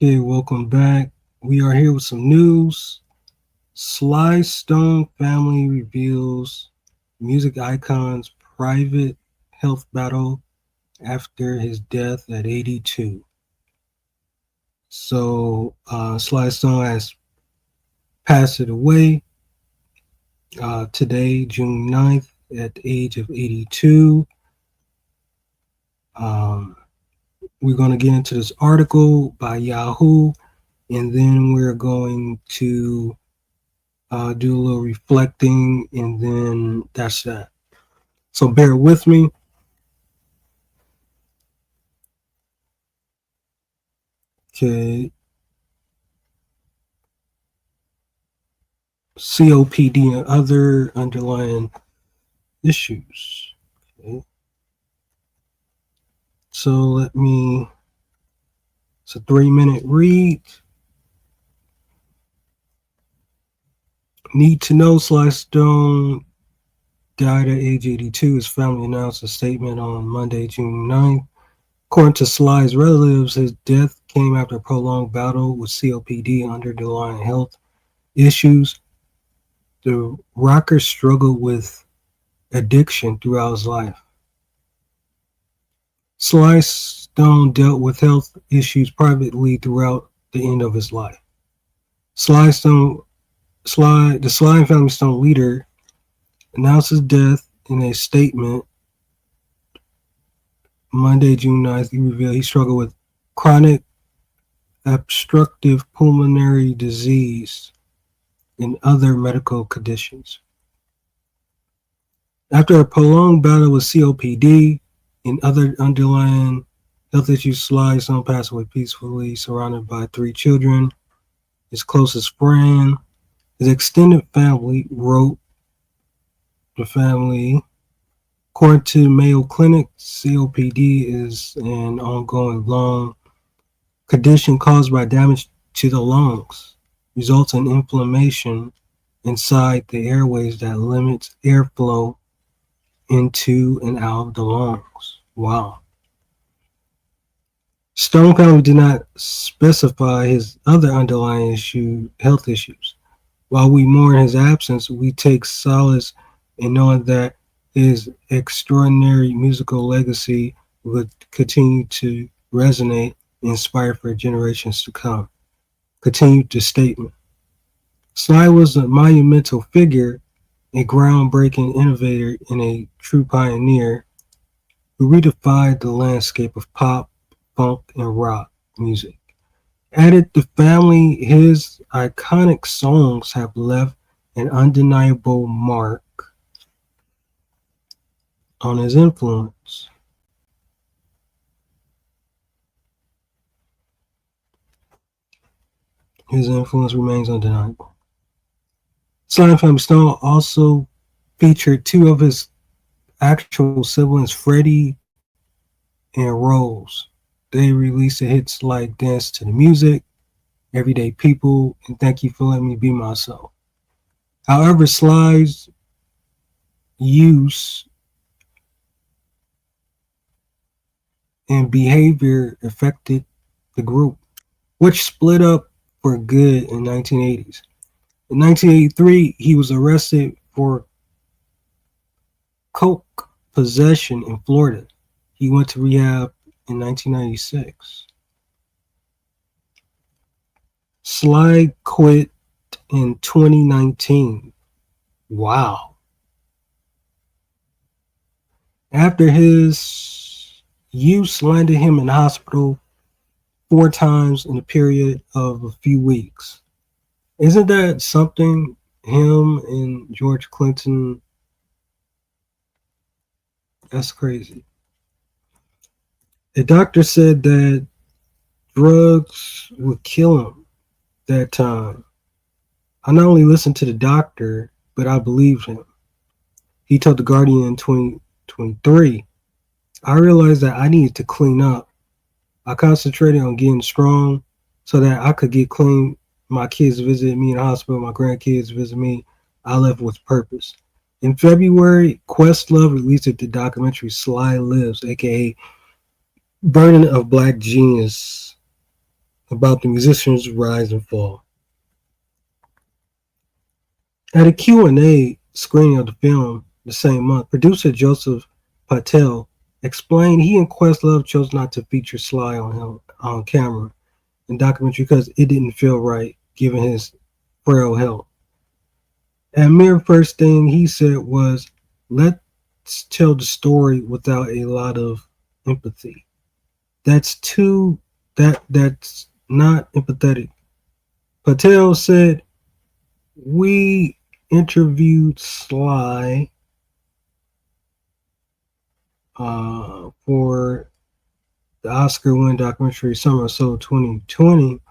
Okay, welcome back. We are here with some news. Sly Stone family reveals music icon's private health battle after his death at 82. Sly Stone has passed it away today, June 9th, at the age of 82. Um, we're going to get into this article by Yahoo, and then we're going to do a little reflecting, and then that's that. So bear with me. Okay, COPD and other underlying issues. Okay, so it's a 3-minute read. Need to know Sly Stone died at age 82. His family announced a statement on Monday, June 9th. According to Sly's relatives, his death came after a prolonged battle with COPD and underlying health issues. The rocker struggled with addiction throughout his life. Sly Stone dealt with health issues privately throughout the end of his life. The Sly and Family Stone leader announced his death in a statement Monday, June 9th. He revealed he struggled with chronic obstructive pulmonary disease and other medical conditions. After a prolonged battle with COPD and other underlying health issues, Sly Stone passed away peacefully, surrounded by 3 children. His closest friend, his extended family, wrote the family. According to Mayo Clinic, COPD is an ongoing lung condition caused by damage to the lungs, results in inflammation inside the airways that limits airflow into and out of the lungs. Wow. Stone family did not specify his other underlying health issues. While we mourn his absence, we take solace in knowing that his extraordinary musical legacy would continue to resonate and inspire for generations to come. Continued the statement. Sly was a monumental figure, a groundbreaking innovator, and a true pioneer who redefined the landscape of pop, funk, and rock music. Added the family, his iconic songs have left an undeniable mark on his influence. His influence remains undeniable. Sly and Family Stone also featured two of his actual siblings, Freddie and Rose. They released hits like Dance to the Music, Everyday People, and Thank You for Letting Me Be Myself. However, Sly's use and behavior affected the group, which split up for good in 1980s. In 1983, he was arrested for coke possession in Florida. He went to rehab in 1996. Sly quit in 2019. Wow. After his use landed him in the hospital 4 times in a period of a few weeks. Isn't that something? Him and George Clinton, that's crazy. A doctor said that drugs would kill him that time. I not only listened to the doctor, but I believed him. He told The Guardian in 2023, I realized that I needed to clean up. I concentrated on getting strong so that I could get clean. My kids visited me in the hospital. My grandkids visit me. I left with purpose. In February, Questlove released the documentary Sly Lives, aka Burden of Black Genius, about the musician's rise and fall. At a Q&A screening of the film the same month, producer Joseph Patel explained he and Questlove chose not to feature Sly on camera in documentary because it didn't feel right given his frail health. And mere first thing he said was, "Let's tell the story without a lot of empathy." That's too that's not empathetic. Patel said, "We interviewed Sly for the Oscar-winning documentary Summer of Soul 2020,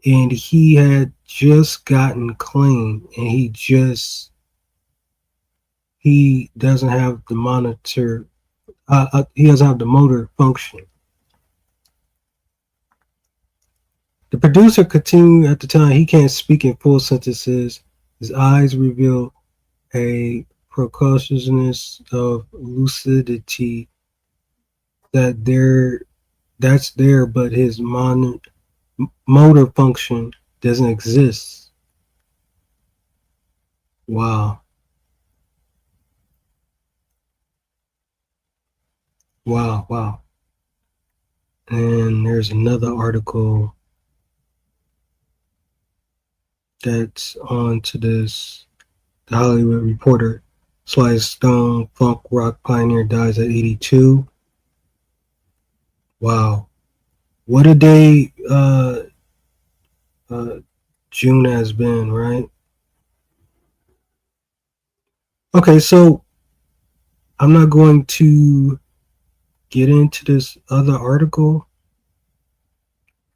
and he had just gotten clean, and he doesn't have the monitor, he doesn't have the motor function." The producer continued at the time, "He can't speak in full sentences. His eyes reveal a precociousness of lucidity that there that's there, but his motor function doesn't exist." Wow, wow, wow. And there's another article that's on to this. The Hollywood Reporter, Sly Stone, funk rock pioneer, dies at 82. Wow. What a day uh, June has been, right? Okay, so I'm not going to get into this other article.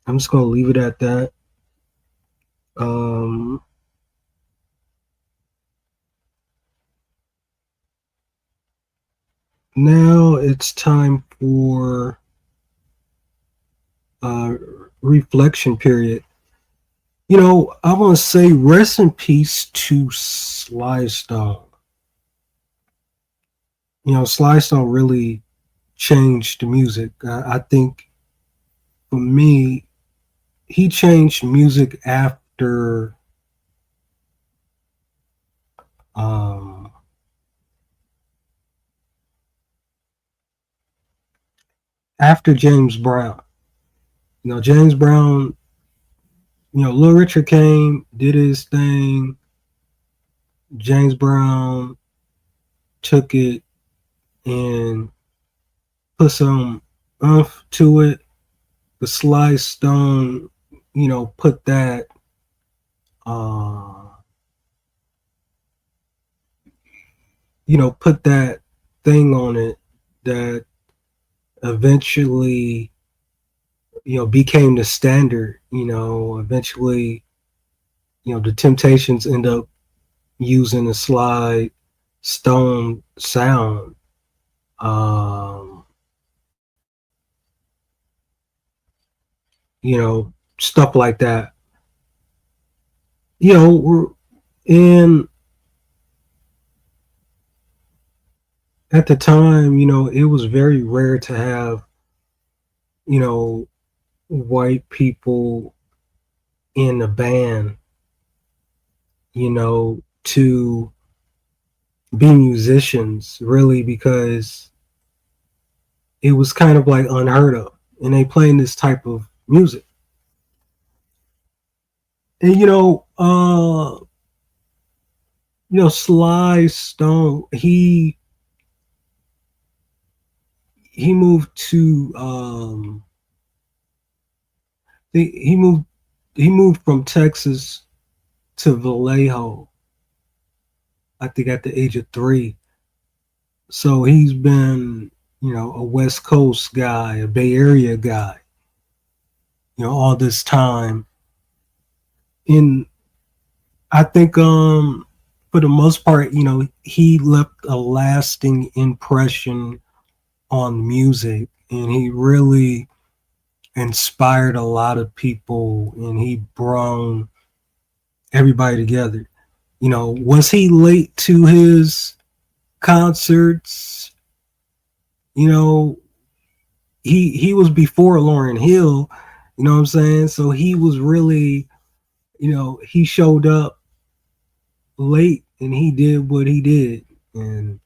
I'm just going to leave it at that. Um, Now it's time for uh, reflection period. I want to say rest in peace to Sly Stone. Sly Stone really changed the music. I think for me, he changed music um, after James Brown. James Brown. Little Richard came, did his thing. James Brown took it and put some oomph to it. The Sly Stone, put that uh, put that thing on it that eventually, became the standard. Eventually, the Temptations end up using the Sly Stone sound. Um, Stuff like that. We're in at the time, it was very rare to have, you know, white people in a band, to be musicians, really, because it was kind of like unheard of. And they playing this type of music. And Sly Stone, he moved to he moved from Texas to Vallejo, I think at the age of 3. So he's been, a West Coast guy, a Bay Area guy, all this time. And I think for the most part, he left a lasting impression on music, and he really inspired a lot of people, and he brought everybody together. Was he late to his concerts? You know, he was before Lauryn Hill. You know what I'm saying? So he was really, he showed up late and he did what he did. And,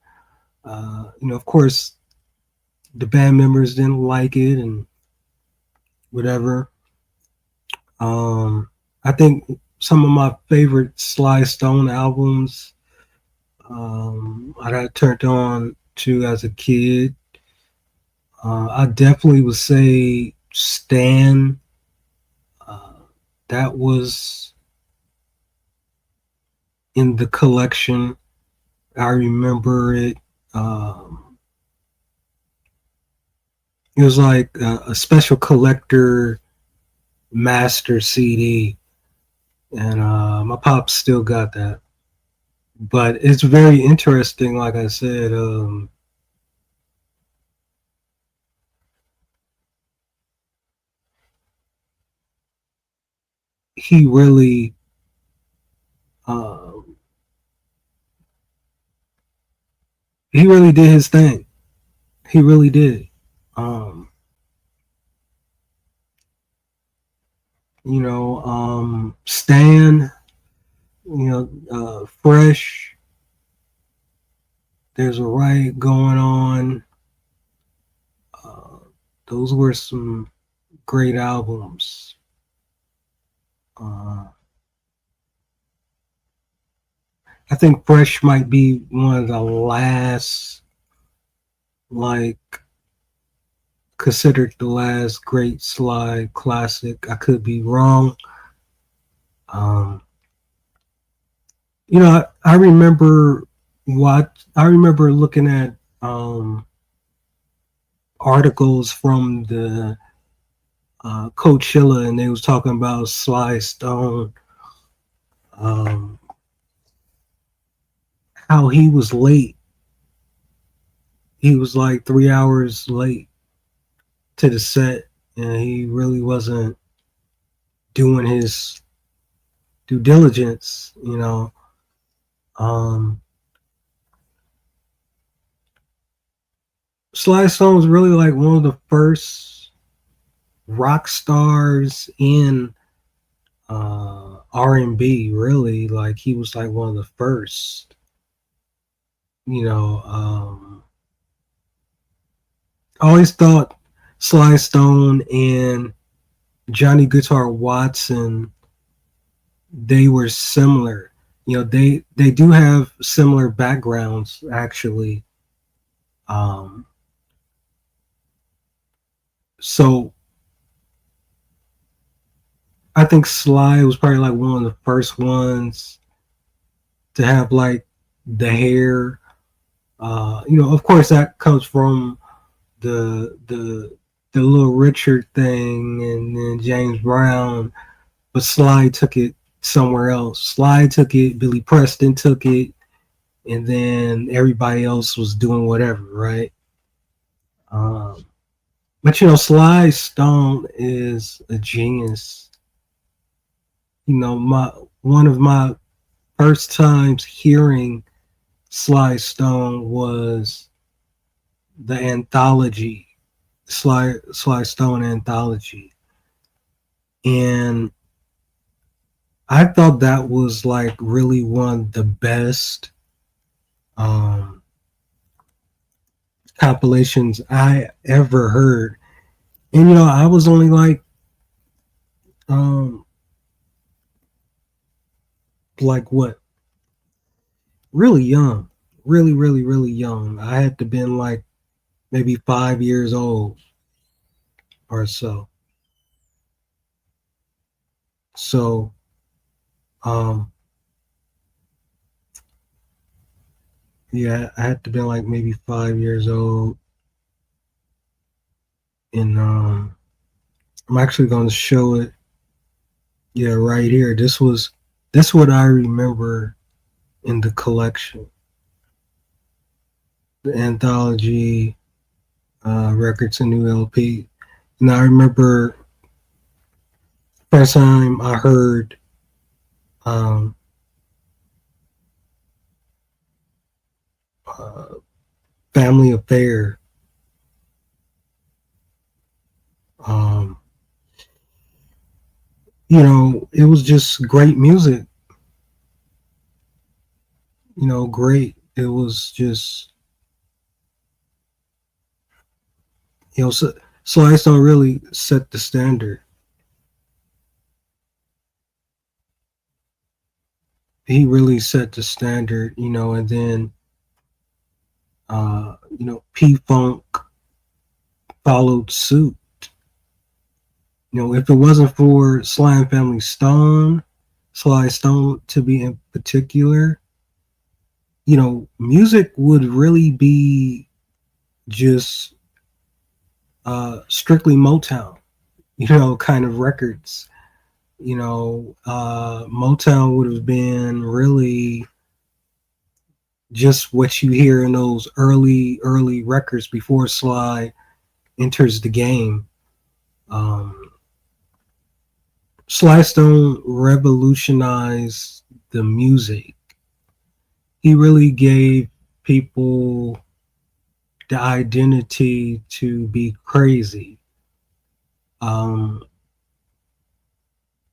of course, the band members didn't like it and whatever. I think some of my favorite Sly Stone albums I got turned on to as a kid. I definitely would say Stan. Uh, that was in the collection. I remember it. Um, it was like a special collector master CD, and my pop still got that. But it's very interesting. Like I said, he really uh, he really did his thing. He really did. Um, Stan, Fresh. There's a riot going on. Uh, those were some great albums. Uh, I think Fresh might be one of the last, like, considered the last great Sly classic. I could be wrong. Um, I remember I remember looking at articles from the Coachella, and they was talking about Sly Stone, um, how he was late. He was like 3 hours late to the set, and he really wasn't doing his due diligence. Um, Sly Stone was really like one of the first rock stars in R&B. Really, like he was like one of the first. You know, I always thought Sly Stone and Johnny Guitar Watson, they were similar. They do have similar backgrounds actually. Um, so I think Sly was probably like one of the first ones to have like the hair. Of course that comes from the Little Richard thing and then James Brown, but Sly took it somewhere else. Sly took it, Billy Preston took it, and then everybody else was doing whatever, right? Um, but Sly Stone is a genius. My one of my first times hearing Sly Stone was the anthology, Sly Stone anthology, and I thought that was like really one of the best um, compilations I ever heard. And I was only um, like what, really young, really, really, really young. I had to been like maybe 5 years old or so. So, um, yeah, I had to be like maybe 5 years old, and I'm actually going to show it. Yeah, right here. This what I remember in the collection, the anthology records and new LP. And I remember first time I heard um, uh, Family Affair. Um, it was just great music. Great. It was just so Sly Stone really set the standard. He really set the standard, and then P Funk followed suit. If it wasn't for Sly Stone to be in particular, music would really be just strictly Motown, kind of records. Motown would have been really just what you hear in those early records before Sly enters the game. Um, Sly Stone revolutionized the music. He really gave people the identity to be crazy. Um,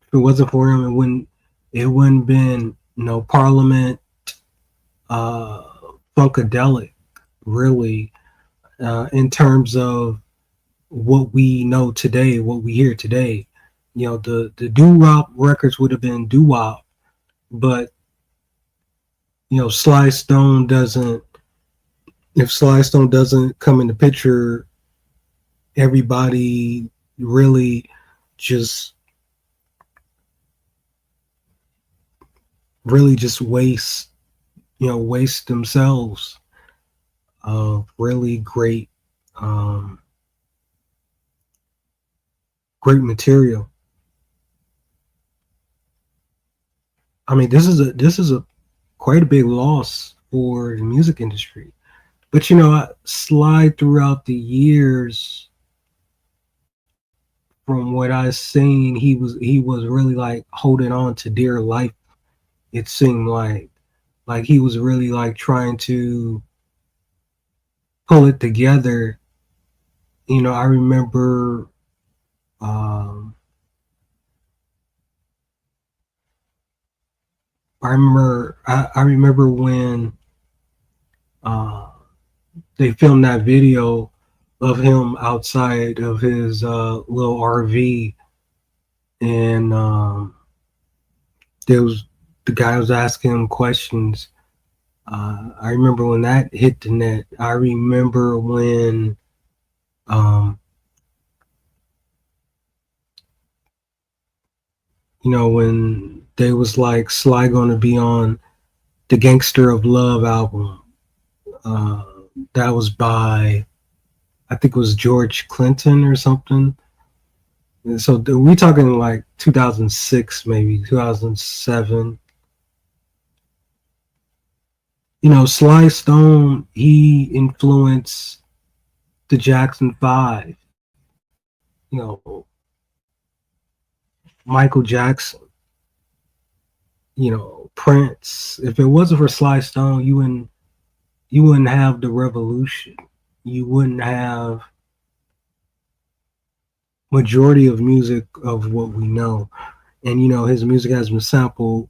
if it wasn't for him, it wouldn't been Parliament, uh, funkadelic, really, in terms of what we know today, what we hear today. The doo wop records would have been doo wop, but Sly Stone doesn't. If Sly Stone doesn't come in the picture, everybody really just just waste themselves of really um, great material. I mean, this is a quite a big loss for the music industry. But I slide throughout the years, from what I've seen, he was really like holding on to dear life. It seemed like he was really like trying to pull it together. I remember, um, I remember when uh, they filmed that video of him outside of his little RV, and there was the guy was asking him questions. I remember when that hit the net. I remember um, when they was like Sly going to be on the Gangster of Love album. Uh, that was by, I think it was George Clinton or something. And so we talking like 2006, maybe 2007. Sly Stone, he influenced the Jackson Five. You know, Michael Jackson. Prince. If it wasn't for Sly Stone, you wouldn't have the revolution. You wouldn't have majority of music of what we know. And his music has been sampled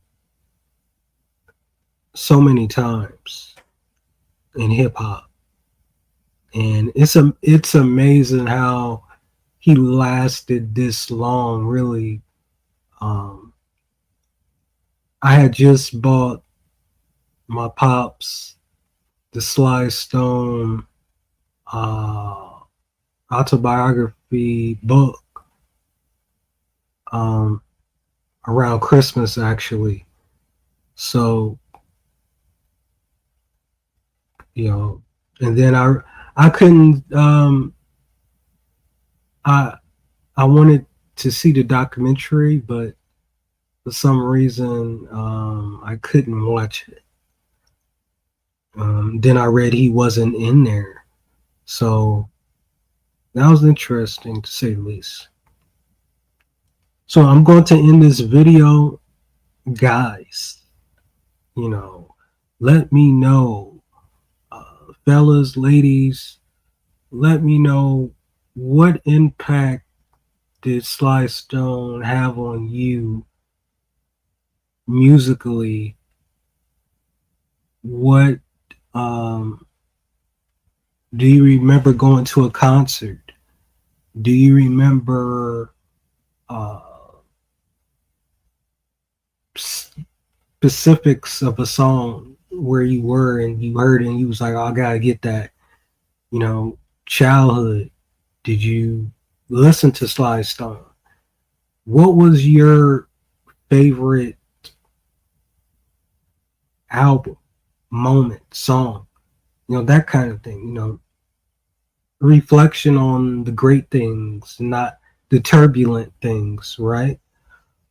so many times in hip hop, and it's amazing how he lasted this long. Really, um, I had just bought my pops the Sly Stone uh, autobiography book um, around Christmas, actually. So you know, and then I couldn't I I wanted to see the documentary, but for some reason I couldn't watch it. Then I read he wasn't in there, so that was interesting to say the least. So I'm going to end this video, guys. You know, let me know, fellas, ladies. Let me know what impact did Sly Stone have on you musically? What um, do you remember going to a concert? Do you remember uh, specifics of a song where you were and you heard it and you was like, oh, I gotta get that? You know, childhood. Did you listen to Sly Stone? What was your favorite album, moment, song? You know, that kind of thing. You know, reflection on the great things, not the turbulent things, right?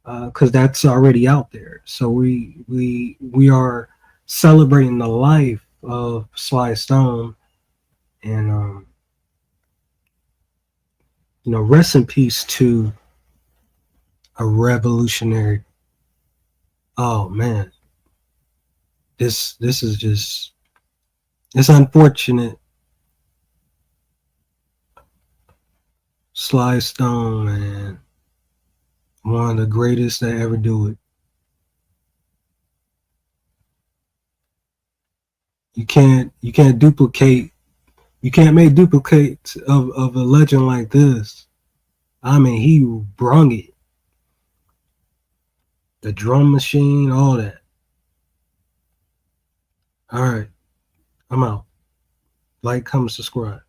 Because that's already out there. So we are celebrating the life of Sly Stone, and you know, rest in peace to a revolutionary. Oh man, this is just it's unfortunate. Sly Stone, man, one of the greatest that ever do it. You can't duplicate. You can't make duplicates of a legend like this. I mean, he brung it. The drum machine, all that. All right, I'm out. Like, comment, subscribe.